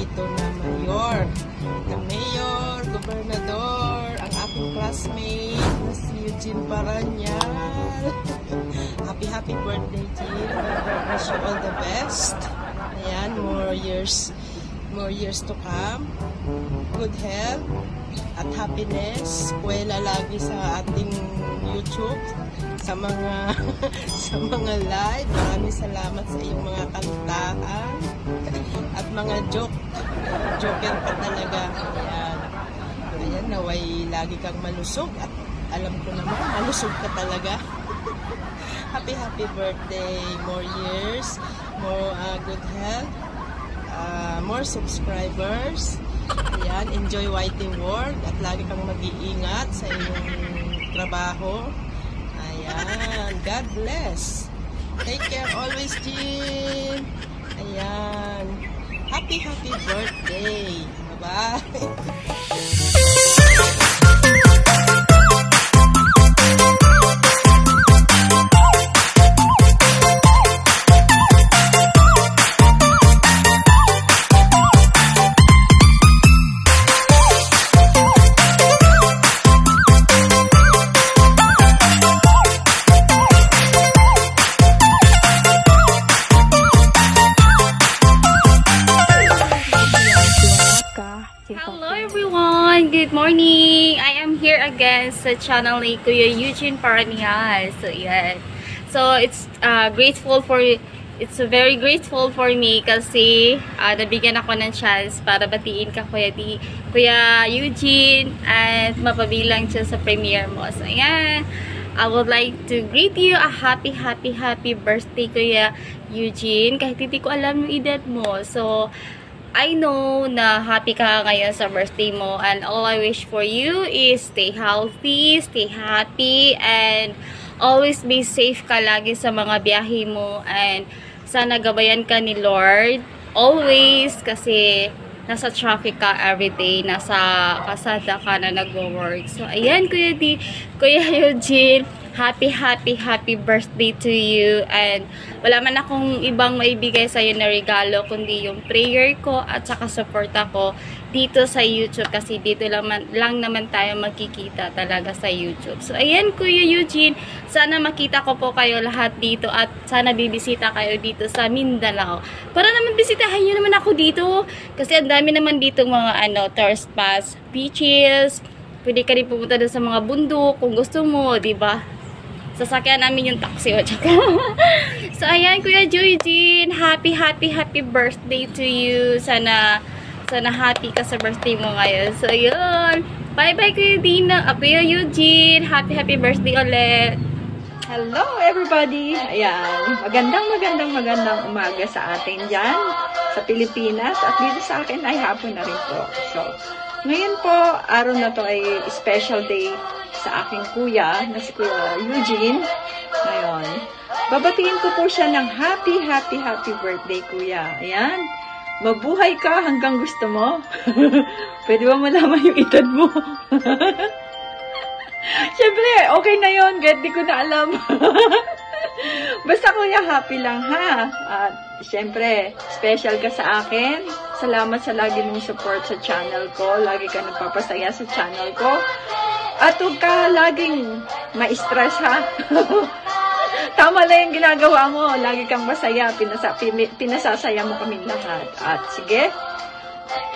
ito na mayor, gobernador, ang aking classmate na si Eugene Paranyal. Happy birthday, Jean. Wish you all the best. Ayan, more years to come. Good health at happiness. Kuwela lagi sa ating YouTube, sa mga live. Maraming salamat sa iyong mga kantahan at mga joker ka talaga. Ayan, naway lagi kang malusog at alam ko naman malusog ka talaga. Happy birthday, more years, more good health, more subscribers. Ayan, enjoy Whiting World at lagi kang mag-iingat sa iyong trabaho. Ayan, God bless. Take care always, Jean. Ayan, happy birthday. Bye-bye. Hello everyone! Good morning! I am here again sa channel ni Kuya Eugene Paranyal. So, yeah. So, it's very grateful for me kasi nabigyan ako ng chance para batiin ka Kuya Eugene at mapabilang siya sa premiere mo. So, yeah. I would like to greet you a happy birthday, Kuya Eugene. Kahit hindi ko alam yung edad mo. So, I know na happy ka ngayon sa birthday mo, and all I wish for you is stay healthy, stay happy, and always be safe ka lagi sa mga biyahe mo, and sana gabayan ka ni Lord always kasi nasa traffic ka everyday, nasa kasada ka na nag-work. So, ayan, Kuya Eugene, happy birthday to you, and wala man akong ibang maibigay sa'yo na regalo kundi yung prayer ko at saka support ako dito sa YouTube kasi dito lang naman tayo magkikita talaga sa YouTube. So ayan, Kuya Eugene, sana makita ko po kayo lahat dito at sana bibisita kayo dito sa Mindanao. Para naman bisitahin nyo naman ako dito kasi ang dami naman dito mga tourist spots, beaches, pwede ka rin pumunta doon sa mga bundok kung gusto mo, diba? Sasakyan namin yung taxi o tsaka. So, ayan, Kuya Eugene, happy birthday to you. Sana happy ka sa birthday mo ngayon. So, yun. Bye-bye, Kuya Eugene. Happy birthday ulit. Hello, everybody. Ayan. Magandang umaga sa atin dyan, sa Pilipinas. At dito sa akin ay hapon na rin po. So, ngayon po, araw na to ay special day sa aking kuya, na si Kuya Eugene. Ngayon, babatiin ko po siya ng happy birthday, Kuya. Ayan. Mabuhay ka hanggang gusto mo. Pwede ba malaman yung edad mo? Siyempre, okay na yon, kahit di ko na alam. Basta Kuya, happy lang ha. At siyempre, special ka sa akin. Salamat sa lagi mong support sa channel ko. Lagi ka nagpapasaya sa channel ko. At huwag ka laging ma-stress ha. Tama lang yung ginagawa mo. Lagi kang masaya. Pinasasaya mo kaming lahat. At sige,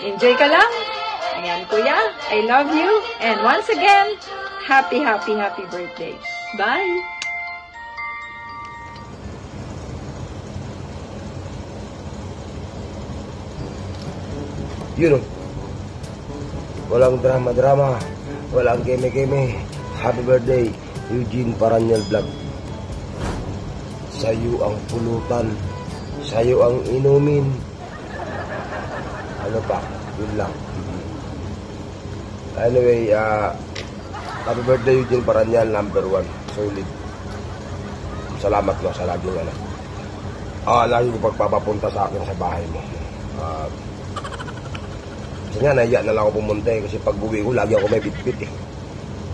enjoy ka lang. Ayan, Kuya. I love you. And once again, happy birthday. Bye! Yun o. Walang drama. Walang keme-keme. Happy birthday, Eugene Paranyal Vlog. Sa'yo ang pulutan. Sa'yo ang inumin. Ano pa? Yun lang. Anyway, happy birthday, Eugene Paranyal, #1. Solid. Salamat mo sa laging lagi ko pagpapapunta sa akin sa bahay mo. Kasi nga, nahiya na lang ako pumunta kasi pag buwi ko, lagi ako may bitbit eh.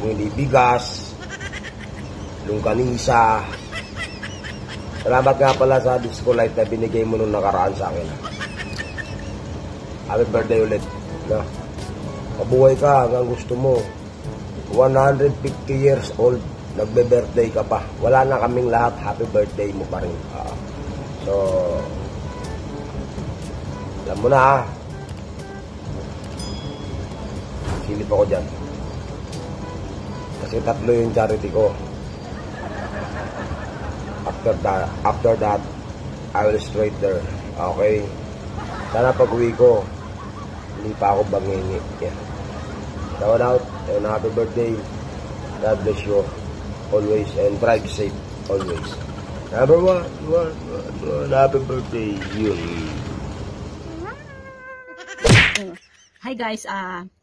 Kung hindi bigas, longganisa. Salamat nga pala sa disco light na binigay mo nung nakaraan sa akin. Happy birthday ulit. Na. Mabuhay ka hanggang gusto mo. 150 years old, nagbe-birthday ka pa. Wala na kaming lahat, happy birthday mo pa rin. So, alam mo na silip ako dyan. Kasi 3 yung charity ko. After that, I will straight there. Okay? Sana pag uwi ko, hindi pa ako bangingi. Yeah. Shout out and happy birthday. God bless you always and drive safe always. Number one, happy birthday. Yun. Hi guys,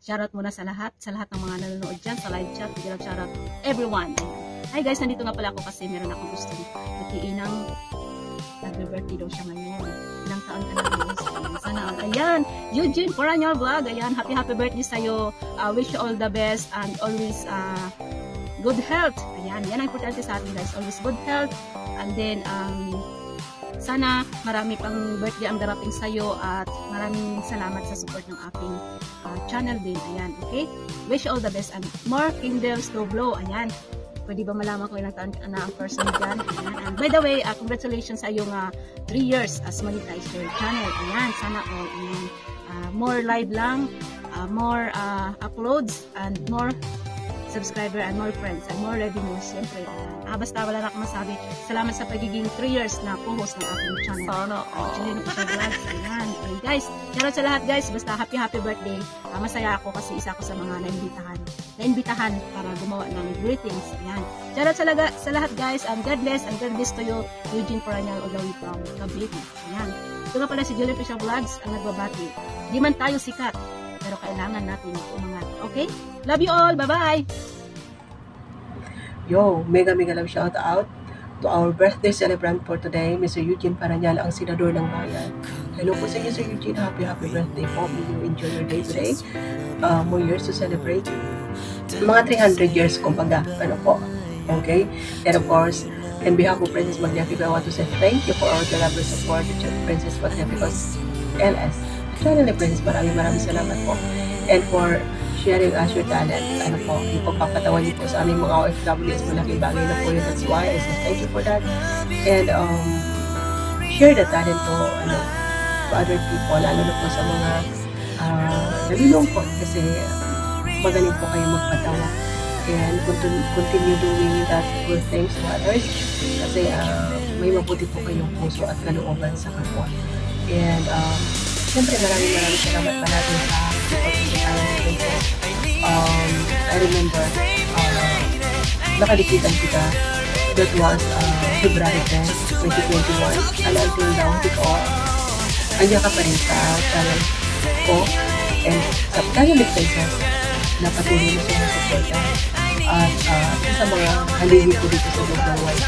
shoutout muna sa lahat ng mga nanonood dyan sa live chat. Bigyan shoutout everyone. Hi guys, nandito nga pala ako kasi meron akong gusto batiin ng nagbe-birthday daw siya ngayon. Ilang taon ka na ngayon. Sana, ayan, Eugene Paranyal Vlog, ayan, happy birthday sa'yo. Wish you all the best and always good health. Ayan, yan ang importante sa atin guys, always good health. And then, sana marami pang birthday ang darating sa'yo at maraming salamat sa support ng aking channel din. Ayan, okay? Wish you all the best and more candles to blow. Ayan. Pwede ba malaman ko ilang taon ka na ang person dyan? Ayan. And by the way, congratulations sa iyong 3 years as monetized your channel. Ayan, sana all. Ayan. More live lang, more uploads, and more subscriber and more friends and more revenue. Siyempre, basta wala na akong masabi. Salamat sa pagiging 3 years na co-host ng ating channel. Sana Actually, vlogs. Ayan. Okay, guys, shoutout sa lahat guys. Basta happy birthday. Masaya ako kasi isa ako sa mga naimbitahan para gumawa ng greetings. Ayan. Shoutout sa lahat guys. And God bless to you, Eugene Paranyal all the way from Cavite. Ayan. Ito nga pala si Julie Official Vlogs ang nagbabati. Di man tayo sikat, pero kailangan natin umangat. Okay? Love you all. Bye-bye! Yo, mega love shout out to our birthday celebrant for today, Mr. Eugene Paranyal, ang senador ng bayan. Hello po sa inyo, Sir Eugene. Happy birthday po. May you enjoy your day today. More years to celebrate. Mga 300 years, kumbaga. Ano po? Okay? And of course, on behalf of Princess Magnifico, I want to say thank you for all the love and support to Princess Magnifico's LS. Channel ni Princess, maraming salamat po. And for sharing us your talent. Ano po, yung pagpapatawan niyo po sa aming mga OFWs, malaking bagay na po yun. That's why I say thank you for that. And share the talent to other people, lalo na po sa mga nalilungkot kasi magaling po kayo magpatawa. And continue doing that good things to others kasi may mabuti po kayong puso at kalooban sa kapwa. And siyempre maraming salamat pa natin sa I remember nakalikitan kita. That was February 10, 2021. And until now, andyan ka pa rin sa channel ko and sa channel ni Princess na patuloy na siya suporta at isa sa mga haligi ko dito sa loob ng YT.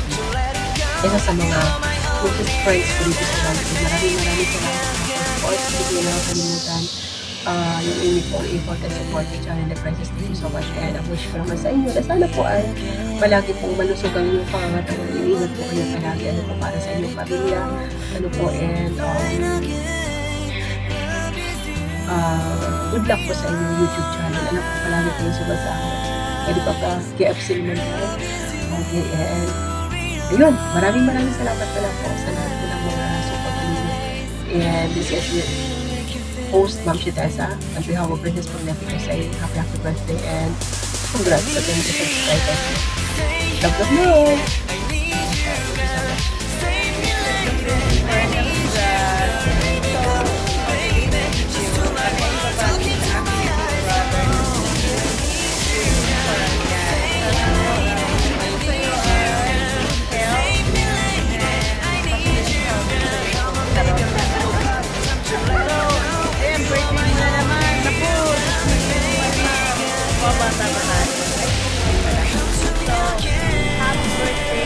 Isa sa mga closest friends ko dito sa YT. Maraming salamat sa support. Hindi na nakalimutan yung inyong pong effort and support sa channel ni Princess. Thank you so much and ang wish ko naman sa inyo na sana po ay palagi pong malusog ang inyong pangangatawan. Iingat po kayo palagi ano po para sa inyong pamilya ano po and good luck po sa inyong YouTube channel. Ano po palagi kayong sumasahan. Pwede pa KFC naman tayo. Okay, and ayun, maraming salamat pala po sa lahat po ng mga support ninyo. And this is your host, Ma'am Shitesa, on behalf of Princess Magnifico saying happy birthday and congrats sa 20 subscribers. Love. Happy birthday!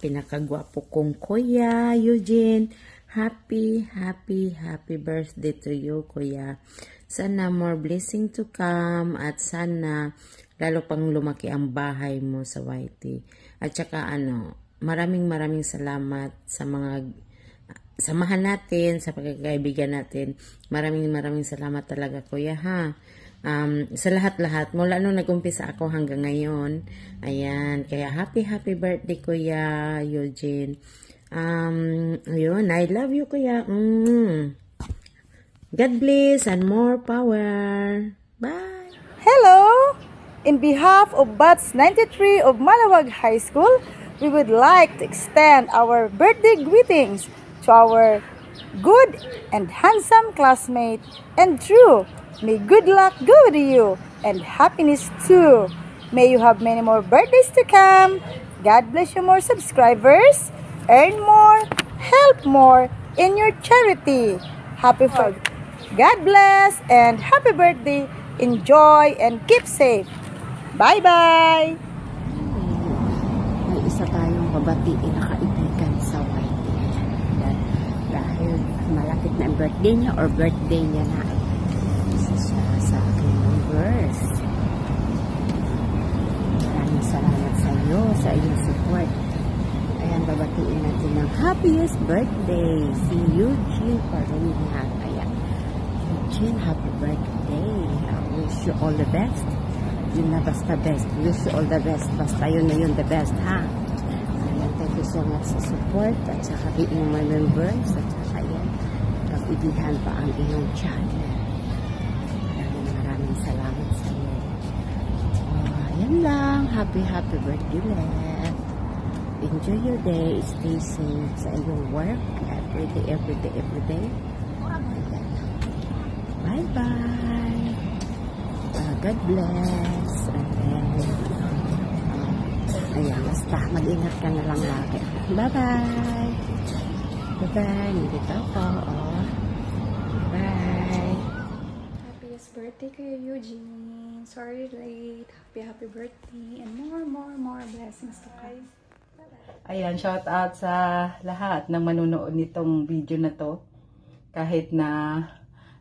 pinakagwapo kong Kuya Eugene. Happy birthday to you, Kuya. Sana more blessing to come at sana lalo pang lumaki ang bahay mo sa YT. At saka maraming salamat sa mga samahan natin, sa pagkakaibigan natin. Maraming salamat talaga, Kuya, ha. Sa lahat-lahat, mula nung nag-umpisa ako hanggang ngayon. Ayan, kaya happy birthday, Kuya Eugene. Ayun, I love you, Kuya. God bless and more power. Bye! Hello! In behalf of Batch 93 of Malawag High School, we would like to extend our birthday greetings to our good and handsome classmate and true. May good luck go with you and happiness too. May you have many more birthdays to come. God bless you, more subscribers. Earn more, help more in your charity. Happy for God bless and happy birthday. Enjoy and keep safe. Bye-bye! May isa tayong babatiin na kaibigan sa YT. Dahil malapit na ang birthday niya or birthday niya na. Isa siya sa aking members. Maraming salamat sa iyo, sa iyong support. Ayan, babatiin natin ng happiest birthday si Eugene Parenya. Ayan, Eugene, happy birthday. I wish you all the best. Yun na basta best. Wish you all the best. Basta yun na yun the best, ha? Ayan, thank you so much sa support at saka being my members at saka yan, kapigihan pa ang iyong channel. Maraming salamat sa iyo. Ayan lang. Happy birthday ulit. Enjoy your day. Stay safe sa iyong work. Every day. Ayan. Bye-bye. God bless. And then, ayan, basta mag-ingat ka na lang lagi. Bye-bye. Bye-bye. Nandito ako. Bye. Happiest birthday kayo, Eugene. Sorry late. Happy birthday. And more blessings to come. Ayan, shout out sa lahat ng manunood nitong video na to. Kahit na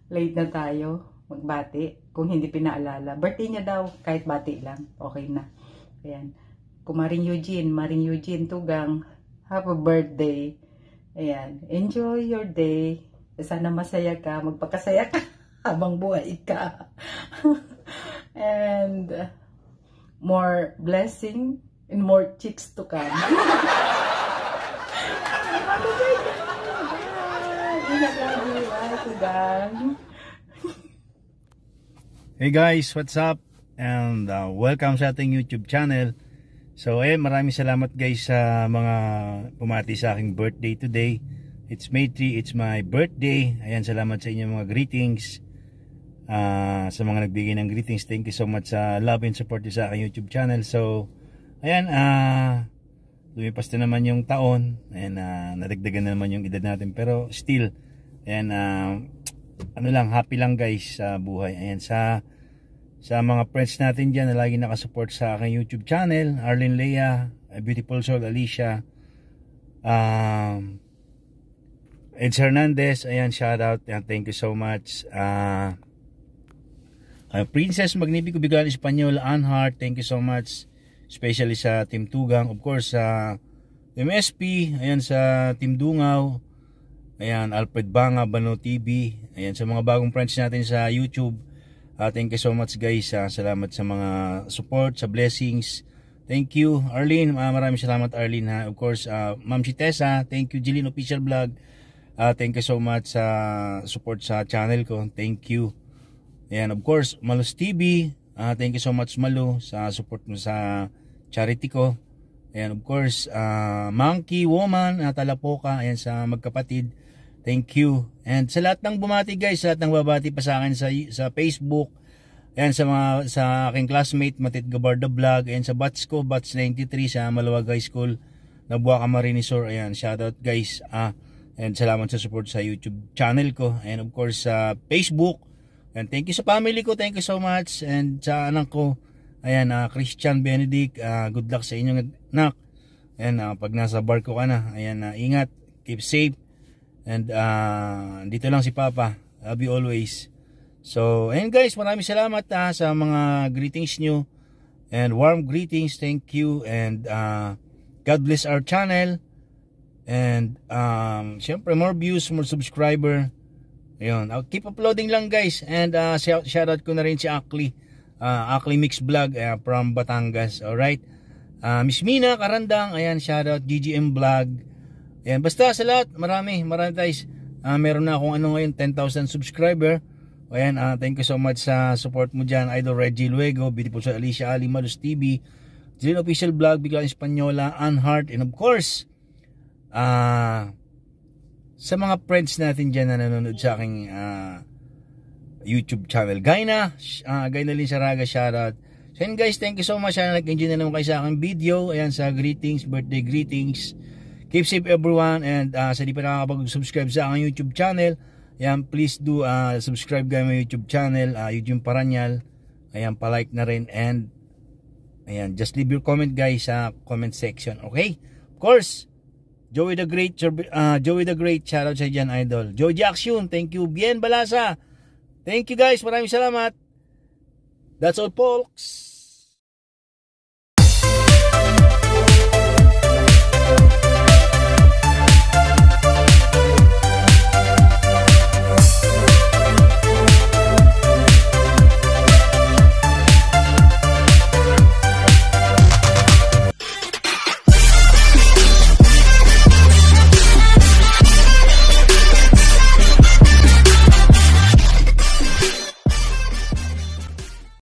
late na tayo magbati. Kung hindi pinaalala. Birthday niya daw, kahit bati lang. Okay na. Ayan. Kung Maring Eugene Tugang, happy birthday. Ayan. Enjoy your day. Sana masaya ka. Magpakasaya ka habang buhay ka. And more blessing and more chicks to come. Happy birthday! Bye! Tugang. Hey guys, what's up? And welcome sa ating YouTube channel. So maraming salamat guys sa mga pumati sa aking birthday today. It's May 3, it's my birthday. Ayan, salamat sa inyong mga greetings. Sa mga nagbigay ng greetings, thank you so much sa love and support sa aking YouTube channel. So, ayan, lumipas na naman yung taon. Ayan, nadagdagan na naman yung edad natin. Pero still, ayan, happy lang guys sa buhay. Ayan, sa mga friends natin dyan na lagi nakasupport sa aking YouTube channel, Arlene Lea, Beautiful Soul Alicia, Eds Hernandez, ayan, shout out, ayan, thank you so much. Princess Magnifico Bigal Espanyol, Anhart, thank you so much, especially sa Team Tugang, of course sa MSP, ayan, sa Team Dungaw, ayan, Alfred Banga, Bano TV. Ayan, sa mga bagong friends natin sa YouTube. Thank you so much guys. Salamat sa mga support, sa blessings. Thank you, Arlene. Maraming salamat, Arlene, ha. Of course, Ma'am si Tessa. Thank you, Jeline Official Vlog. Thank you so much sa support sa channel ko. Thank you. Ayan, of course, Malus TV. Thank you so much, Malu, sa support mo sa charity ko. Ayan, of course, Monkey Woman, Talapoka. Ayan, sa magkapatid. Thank you. And sa lahat ng bumati guys, sa lahat ng babati pa sa akin sa Facebook, ayan, sa aking classmate Matit Gabarda Vlog, ayan, sa batch ko, batch 93 sa Malawag High School, Nabuaca Marinisor, ayan, shoutout guys. And salamat sa support sa YouTube channel ko, and of course sa Facebook. And thank you sa family ko, thank you so much. And sa anak ko, ayan, Christian Benedict, good luck sa inyong anak. Ayan, pag nasa barko ka na, ayan, ingat, keep safe. And dito lang si Papa. Love you always. So, ayan guys, maraming salamat sa mga greetings nyo. And warm greetings, thank you. And God bless our channel. And syempre, more views, more subscriber. Ayun, I'll keep uploading lang guys. And shoutout ko na rin si Akli. Akli Mix Vlog from Batangas. Alright. Miss Mina Karandang, ayan, shoutout. GGM Vlog. Ayan, basta sa lahat, marami guys. Meron na akong ngayon, 10,000 subscriber. Ayan, thank you so much sa support mo dyan. Idol Reggie Luego, Beautiful sa Alicia Ali, Malus TV, Jilin Official Vlog, Biglang Espanyola, Unheart, and of course, sa mga friends natin dyan na nanonood sa aking YouTube channel. Gayna Lin Saraga, shoutout. So yun guys, thank you so much. Sana nag-enjoy na naman kayo sa aking video. Ayan, sa greetings, birthday greetings. Keep safe everyone, and sa di pa nakakapag-subscribe sa aking YouTube channel, ayan, please do subscribe guys my YouTube channel, Eugene Paranyal. Ayan, palike na rin, and ayan, just leave your comment guys sa comment section, okay? Of course, Joey the Great, shoutout sa dyan, idol. Joey Action, thank you. Bien Balasa, thank you guys, maraming salamat. That's all folks.